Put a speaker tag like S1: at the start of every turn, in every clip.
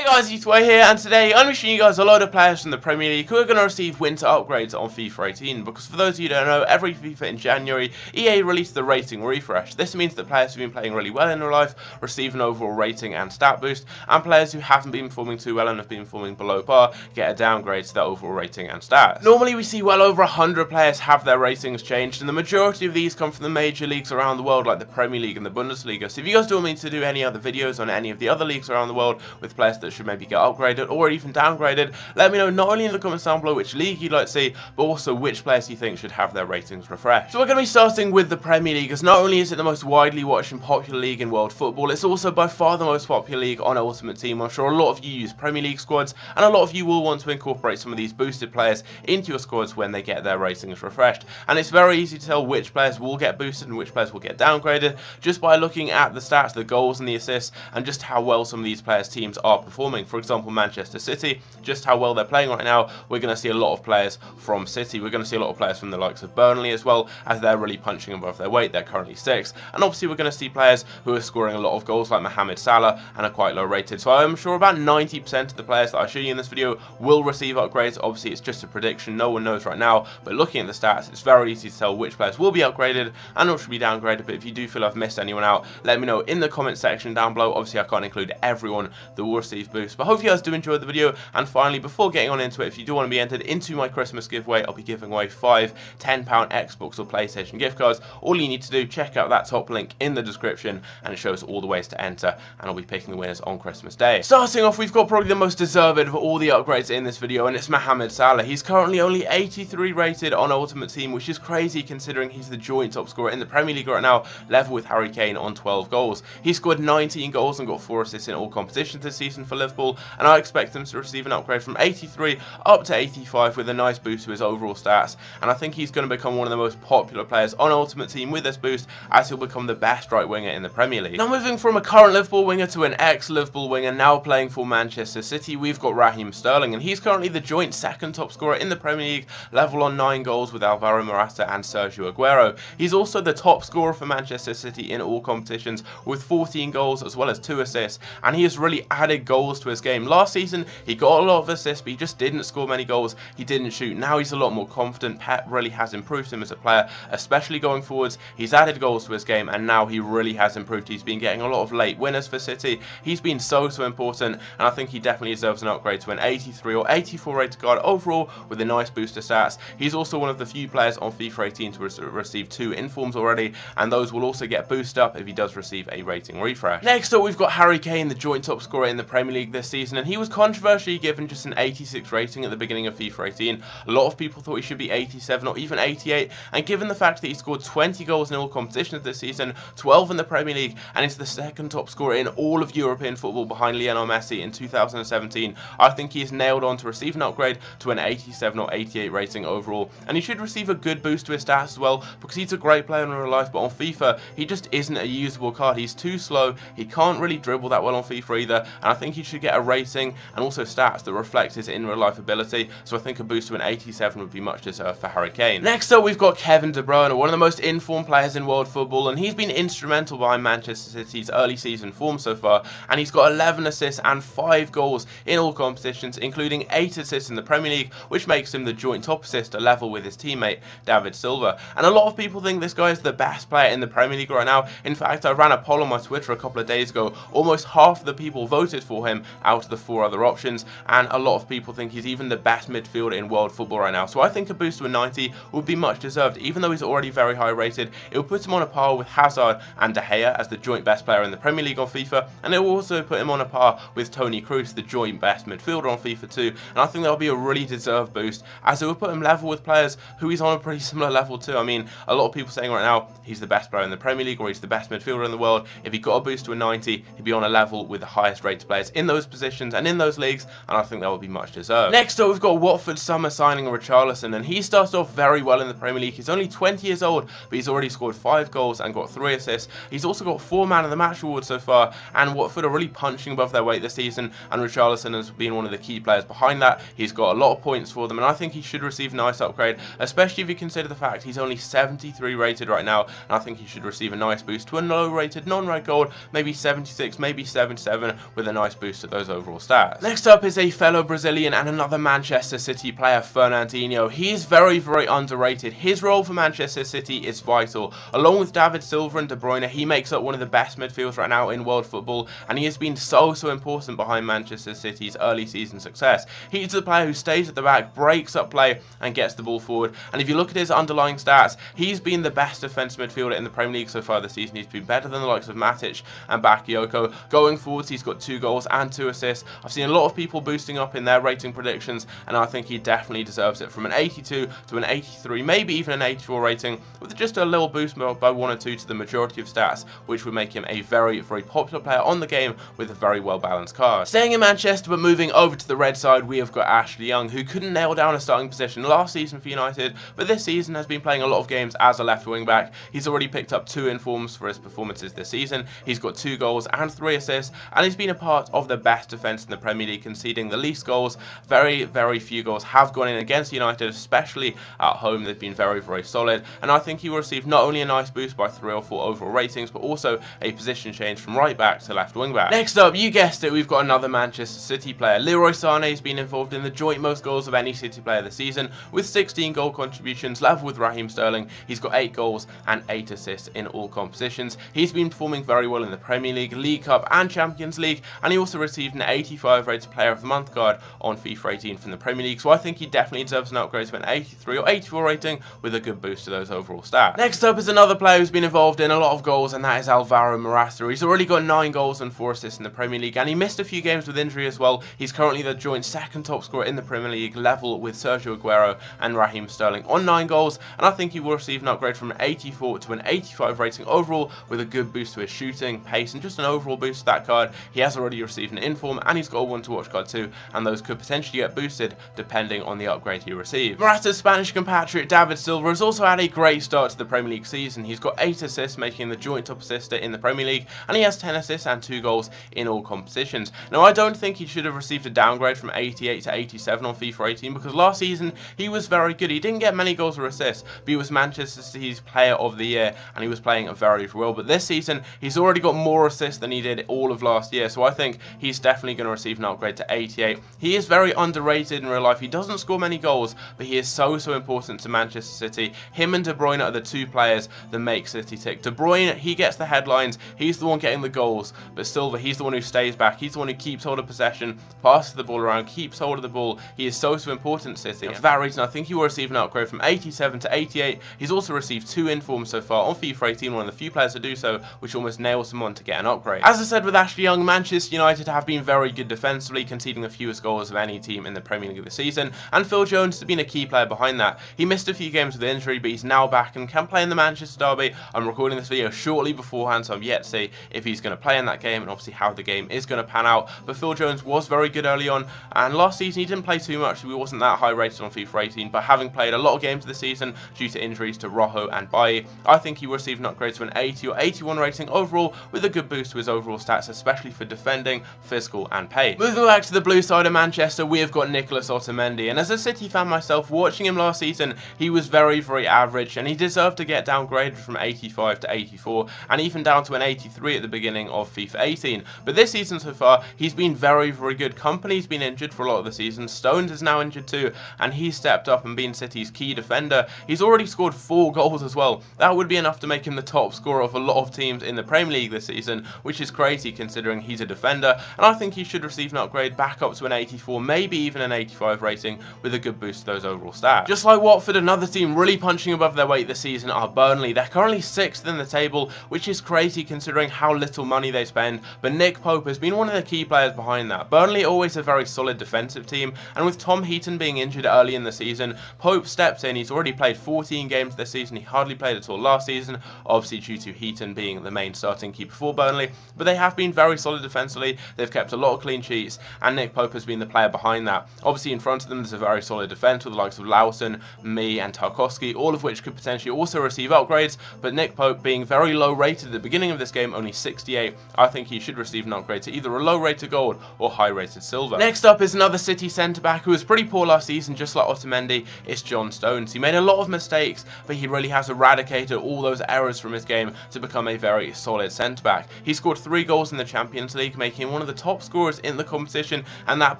S1: guys, it's Way here, and today I'm showing you guys a load of players from the Premier League who are going to receive winter upgrades on FIFA 18, because for those of you who don't know, every FIFA in January, EA released the rating refresh. This means that players who've been playing really well in real life receive an overall rating and stat boost, and players who haven't been performing too well and have been performing below par get a downgrade to their overall rating and stats. Normally we see well over 100 players have their ratings changed, and the majority of these come from the major leagues around the world like the Premier League and the Bundesliga. So if you guys do want me to do any other videos on any of the other leagues around the world with players that should maybe get upgraded or even downgraded, let me know not only in the comments down below which league you'd like to see, but also which players you think should have their ratings refreshed. So we're going to be starting with the Premier League, as not only is it the most widely watched and popular league in world football, it's also by far the most popular league on Ultimate Team. I'm sure a lot of you use Premier League squads, and a lot of you will want to incorporate some of these boosted players into your squads when they get their ratings refreshed. And it's very easy to tell which players will get boosted and which players will get downgraded just by looking at the stats, the goals and the assists, and just how well some of these players' teams are performing. For example, Manchester City, just how well they're playing right now, we're going to see a lot of players from City. We're going to see a lot of players from the likes of Burnley as well, as they're really punching above their weight. They're currently 6th. And obviously we're going to see players who are scoring a lot of goals like Mohamed Salah and are quite low rated. So I'm sure about 90% of the players that I show you in this video will receive upgrades. Obviously it's just a prediction, no one knows right now, but looking at the stats, it's very easy to tell which players will be upgraded and which should be downgraded. But if you do feel I've missed anyone out, let me know in the comment section down below. Obviously I can't include everyone that will receive boosts, but hope you guys do enjoy the video. And finally, before getting on into it, if you do want to be entered into my Christmas giveaway, I'll be giving away 5 £10 Xbox or PlayStation gift cards. All you need to do, check out that top link in the description, and it shows all the ways to enter, and I'll be picking the winners on Christmas Day. Starting off, we've got probably the most deserved of all the upgrades in this video, and it's Mohamed Salah. He's currently only 83 rated on Ultimate Team, which is crazy considering he's the joint top scorer in the Premier League right now, level with Harry Kane on 12 goals. He scored 19 goals and got 4 assists in all competitions this season for Liverpool, and I expect him to receive an upgrade from 83 up to 85 with a nice boost to his overall stats. And I think he's going to become one of the most popular players on Ultimate Team with this boost, as he'll become the best right winger in the Premier League. Now moving from a current Liverpool winger to an ex-Liverpool winger now playing for Manchester City, we've got Raheem Sterling, and he's currently the joint 2nd top scorer in the Premier League, level on 9 goals with Alvaro Morata and Sergio Aguero. He's also the top scorer for Manchester City in all competitions with 14 goals as well as 2 assists, and he has really added goals to his game. Last season he got a lot of assists, but he just didn't score many goals. He didn't shoot. Now he's a lot more confident. Pep really has improved him as a player, especially going forwards. He's added goals to his game, and now he really has improved. He's been getting a lot of late winners for City. He's been so important, and I think he definitely deserves an upgrade to an 83 or 84 rated card overall with a nice boost to stats. He's also one of the few players on FIFA 18 to receive 2 informs already, and those will also get boosted up if he does receive a rating refresh. Next up, we've got Harry Kane, the joint top scorer in the Premier League this season, and he was controversially given just an 86 rating at the beginning of FIFA 18. A lot of people thought he should be 87 or even 88, and given the fact that he scored 20 goals in all competitions this season, 12 in the Premier League, and is the 2nd top scorer in all of European football behind Lionel Messi in 2017, I think he is nailed on to receive an upgrade to an 87 or 88 rating overall, and he should receive a good boost to his stats as well, because he's a great player in real life, but on FIFA he just isn't a usable card. He's too slow, he can't really dribble that well on FIFA either, and I think he should get a rating and also stats that reflect his in real life ability, so I think a boost to an 87 would be much deserved for Harry Kane. Next up, we've got Kevin De Bruyne, one of the most informed players in world football, and he's been instrumental behind Manchester City's early season form so far, and he's got 11 assists and 5 goals in all competitions, including 8 assists in the Premier League, which makes him the joint top assister level with his teammate David Silva. And a lot of people think this guy is the best player in the Premier League right now. In fact, I ran a poll on my Twitter a couple of days ago. Almost half of the people voted for him out of the 4 other options, and a lot of people think he's even the best midfielder in world football right now. So I think a boost to a 90 would be much deserved. Even though he's already very high rated, it would put him on a par with Hazard and De Gea as the joint best player in the Premier League on FIFA, and it will also put him on a par with Toni Kroos, the joint best midfielder on FIFA too. And I think that would be a really deserved boost, as it would put him level with players who he's on a pretty similar level to. I mean, a lot of people saying right now he's the best player in the Premier League or he's the best midfielder in the world. If he got a boost to a 90, he'd be on a level with the highest rated players in those positions and in those leagues, and I think that would be much deserved. Next up, we've got Watford summer signing Richarlison, and he started off very well in the Premier League. He's only 20 years old, but he's already scored 5 goals and got 3 assists. He's also got 4 man of the match awards so far, and Watford are really punching above their weight this season, and Richarlison has been one of the key players behind that. He's got a lot of points for them, and I think he should receive a nice upgrade, especially if you consider the fact he's only 73 rated right now, and I think he should receive a nice boost to a low rated non-red gold, maybe 76, maybe 77, with a nice boost boost to those overall stats. Next up is a fellow Brazilian and another Manchester City player, Fernandinho. He is very, very underrated. His role for Manchester City is vital. Along with David Silva and De Bruyne, he makes up one of the best midfielders right now in world football, and he has been so important behind Manchester City's early season success. He's the player who stays at the back, breaks up play, and gets the ball forward. And if you look at his underlying stats, he's been the best defensive midfielder in the Premier League so far this season. He's been better than the likes of Matic and Bakayoko. Going forwards, he's got 2 goals and 2 assists. I've seen a lot of people boosting up in their rating predictions, and I think he definitely deserves it. From an 82 to an 83, maybe even an 84 rating, with just a little boost by 1 or 2 to the majority of stats, which would make him a very, very popular player on the game with a very well balanced card. Staying in Manchester but moving over to the red side, we have got Ashley Young, who couldn't nail down a starting position last season for United, but this season has been playing a lot of games as a left wing back. He's already picked up 2 informs for his performances this season. He's got 2 goals and 3 assists, and he's been a part of the best defence in the Premier League, conceding the least goals. Very, very few goals have gone in against United, especially at home. They've been very, very solid, and I think he will receive not only a nice boost by 3 or 4 overall ratings, but also a position change from right back to left wing back. Next up, you guessed it, we've got another Manchester City player. Leroy Sané has been involved in the joint most goals of any City player this season, with 16 goal contributions, level with Raheem Sterling. He's got 8 goals and 8 assists in all competitions. He's been performing very well in the Premier League, League Cup and Champions League, and he also received an 85 rated Player of the Month card on FIFA 18 from the Premier League, so I think he definitely deserves an upgrade to an 83 or 84 rating with a good boost to those overall stats. Next up is another player who's been involved in a lot of goals, and that is Alvaro Morata. He's already got 9 goals and 4 assists in the Premier League, and he missed a few games with injury as well. He's currently the joint 2nd top scorer in the Premier League, level with Sergio Aguero and Raheem Sterling on 9 goals, and I think he will receive an upgrade from an 84 to an 85 rating overall with a good boost to his shooting, pace, and just an overall boost to that card. He has already received an inform, and he's got a 1 to watch card too, and those could potentially get boosted depending on the upgrade he receives. Morata's Spanish compatriot David Silva has also had a great start to the Premier League season. He's got 8 assists, making the joint top assister in the Premier League, and he has 10 assists and 2 goals in all competitions. Now, I don't think he should have received a downgrade from 88 to 87 on FIFA 18, because last season he was very good. He didn't get many goals or assists, but he was Manchester City's Player of the Year, and he was playing very well. But this season, he's already got more assists than he did all of last year, so I think he's definitely going to receive an upgrade to 88. He is very underrated in real life. He doesn't score many goals, but he is so important to Manchester City. Him and De Bruyne are the 2 players that make City tick. De Bruyne, he gets the headlines, he's the one getting the goals, but Silva, he's the one who stays back, he's the one who keeps hold of possession, passes the ball around, keeps hold of the ball. He is so important to City. And for that reason, I think he will receive an upgrade from 87 to 88. He's also received 2 informs so far on FIFA 18, one of the few players to do so, which almost nails him on to get an upgrade. As I said with Ashley Young, Manchester United have been very good defensively, conceding the fewest goals of any team in the Premier League this season, and Phil Jones has been a key player behind that. He missed a few games with injury, but he's now back and can play in the Manchester derby. I'm recording this video shortly beforehand, so I'm yet to see if he's going to play in that game and obviously how the game is going to pan out. But Phil Jones was very good early on, and last season he didn't play too much, so he wasn't that high rated on FIFA 18, but having played a lot of games this season due to injuries to Rojo and Bailly, I think he will receive an upgrade to an 80 or 81 rating overall with a good boost to his overall stats, especially for defending, physical and pace. Moving back to the blue side of Manchester, we have got Nicolas Otamendi, and as a City fan myself, watching him last season, he was very, very average, and he deserved to get downgraded from 85 to 84, and even down to an 83 at the beginning of FIFA 18. But this season so far, he's been very, very good. Kompany's been injured for a lot of the season, Stones is now injured too, and he's stepped up and been City's key defender. He's already scored 4 goals as well. That would be enough to make him the top scorer of a lot of teams in the Premier League this season, which is crazy considering he's a defender, and I think he should receive an upgrade back up to an 84, maybe even an 85 rating with a good boost to those overall stats. Just like Watford, another team really punching above their weight this season are Burnley. They're currently 6th in the table, which is crazy considering how little money they spend, but Nick Pope has been one of the key players behind that. Burnley are always a very solid defensive team, and with Tom Heaton being injured early in the season, Pope steps in. He's already played 14 games this season. He hardly played at all last season, obviously due to Heaton being the main starting keeper for Burnley, but they have been very solid defensively. They've kept a lot of clean sheets, and Nick Pope has been the player behind that. Obviously in front of them there's a very solid defence with the likes of Lawson, Me and Tarkowski, all of which could potentially also receive upgrades, but Nick Pope being very low rated at the beginning of this game, only 68, I think he should receive an upgrade to either a low rated gold or high rated silver. Next up is another City centre back who was pretty poor last season, just like Otamendi. It's John Stones. He made a lot of mistakes, but he really has eradicated all those errors from his game to become a very solid centre back. He scored 3 goals in the Champions League, making him one of of the top scorers in the competition, and that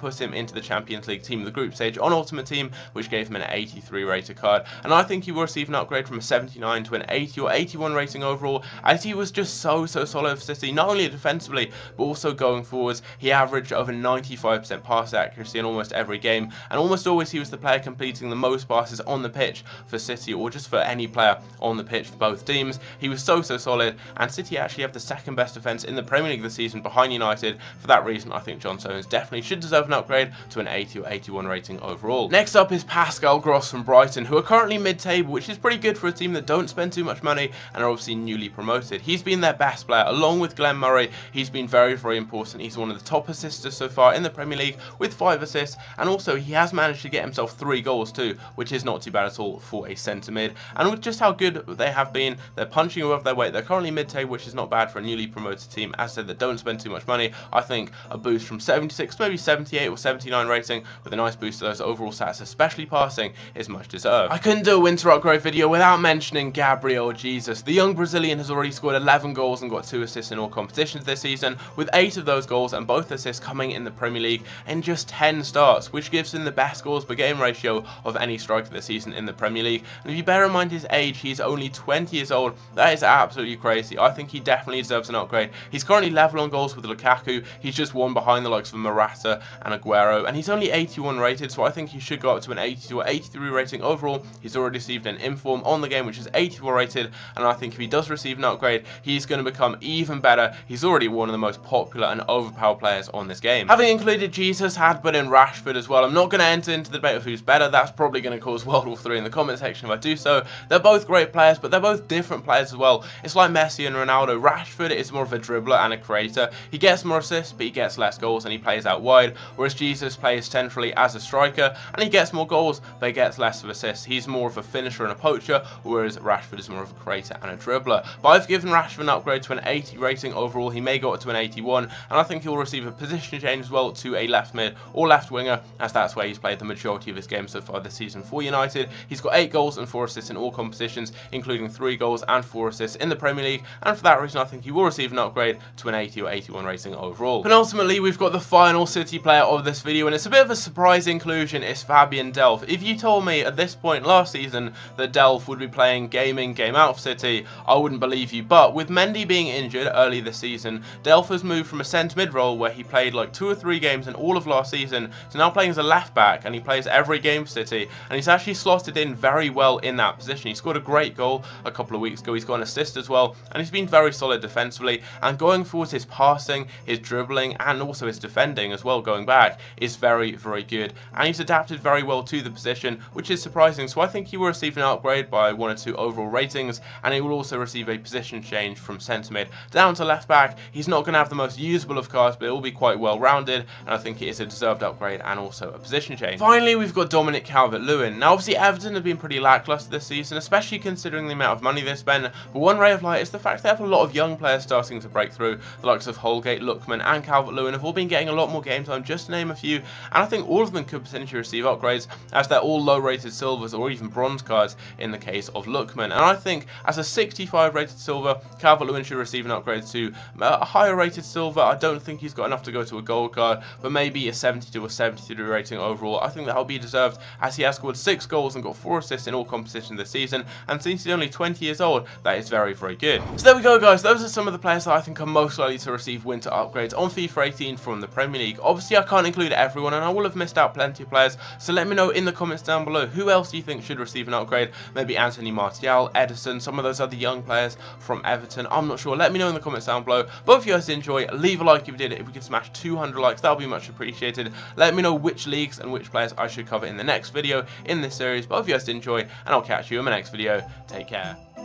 S1: puts him into the Champions League team of the group stage on Ultimate Team, which gave him an 83 rated card. And I think he will receive an upgrade from a 79 to an 80 or 81 rating overall, as he was just so solid for City, not only defensively but also going forwards. He averaged over 95% pass accuracy in almost every game, and almost always he was the player completing the most passes on the pitch for City, or just for any player on the pitch for both teams. He was so solid, and City actually have the second best defence in the Premier League this season behind United. For that reason, I think John Stones definitely should deserve an upgrade to an 80 or 81 rating overall. Next up is Pascal Gross from Brighton, who are currently mid-table, which is pretty good for a team that don't spend too much money and are obviously newly promoted. He's been their best player, along with Glenn Murray. He's been very important. He's one of the top assisters so far in the Premier League with 5 assists, and also he has managed to get himself 3 goals too, which is not too bad at all for a centre mid. And with just how good they have been, they're punching above their weight. They're currently mid-table, which is not bad for a newly promoted team, as I said, that don't spend too much money. I think a boost from 76 to maybe 78 or 79 rating with a nice boost to those overall stats, especially passing, is much deserved. I couldn't do a winter upgrade video without mentioning Gabriel Jesus. The young Brazilian has already scored 11 goals and got 2 assists in all competitions this season, with 8 of those goals and both assists coming in the Premier League in just 10 starts, which gives him the best goals per game ratio of any striker this season in the Premier League. And if you bear in mind his age, he's only 20 years old. That is absolutely crazy. I think he definitely deserves an upgrade. He's currently level on goals with Lukaku. He's just one behind the likes of Morata and Aguero, and he's only 81 rated, so I think he should go up to an 82 or 83 rating overall. He's already received an inform on the game, which is 84 rated, and I think if he does receive an upgrade, he's going to become even better. He's already one of the most popular and overpowered players on this game. Having included Jesus, Hadbert and Rashford as well, I'm not going to enter into the debate of who's better. That's probably going to cause World War III in the comment section if I do so. They're both great players, but they're both different players as well. It's like Messi and Ronaldo. Rashford is more of a dribbler and a creator. He gets more assists, but he gets less goals, and he plays out wide, whereas Jesus plays centrally as a striker, and he gets more goals, but he gets less of assists. He's more of a finisher and a poacher, whereas Rashford is more of a creator and a dribbler. But I've given Rashford an upgrade to an 80 rating overall. He may go up to an 81, and I think he'll receive a position change as well to a left mid or left winger, as that's where he's played the majority of his games so far this season for United. He's got 8 goals and 4 assists in all competitions, including 3 goals and 4 assists in the Premier League, and for that reason I think he will receive an upgrade to an 80 or 81 rating overall. And ultimately, we've got the final City player of this video, and it's a bit of a surprise inclusion. It's Fabian Delph. If you told me at this point last season that Delph would be playing game in, game out for City, I wouldn't believe you. But with Mendy being injured early this season, Delph has moved from a centre mid role where he played like 2 or 3 games in all of last season to now playing as a left back, and he plays every game for City, and he's actually slotted in very well in that position. He scored a great goal a couple of weeks ago. He's got an assist as well, and he's been very solid defensively, and going forwards, his passing, his dribbling, and also his defending as well going back is very good, and he's adapted very well to the position, which is surprising. So I think he will receive an upgrade by 1 or 2 overall ratings, and he will also receive a position change from centre mid down to left back. He's not going to have the most usable of cards, but it will be quite well rounded, and I think it is a deserved upgrade and also a position change. Finally, we've got Dominic CalvertLewin. Now obviously Everton have been pretty lacklustre this season, especially considering the amount of money they spend, but one ray of light is the fact they have a lot of young players starting to break through. The likes of Holgate, Lookman and Calvert-Lewin have all been getting a lot more game time, just to name a few, and I think all of them could potentially receive upgrades, as they're all low rated silvers or even bronze cards in the case of Lookman. And I think as a 65 rated silver, Calvert-Lewin should receive an upgrade to a higher rated silver. I don't think he's got enough to go to a gold card, but maybe a 72 or 73 rating overall. I think that will be deserved, as he has scored 6 goals and got 4 assists in all competitions this season, and since he's only 20 years old, that is very good. So there we go, guys. Those are some of the players that I think are most likely to receive winter upgrades on FIFA 18 from the Premier League. Obviously I can't include everyone, and I will have missed out plenty of players, so let me know in the comments down below who else do you think should receive an upgrade. Maybe Anthony Martial, Edison, some of those other young players from Everton, I'm not sure. Let me know in the comments down below. But if you guys did enjoy, leave a like if you did. If we can smash 200 likes, that would be much appreciated. Let me know which leagues and which players I should cover in the next video in this series. But if you guys did enjoy, and I'll catch you in my next video. Take care.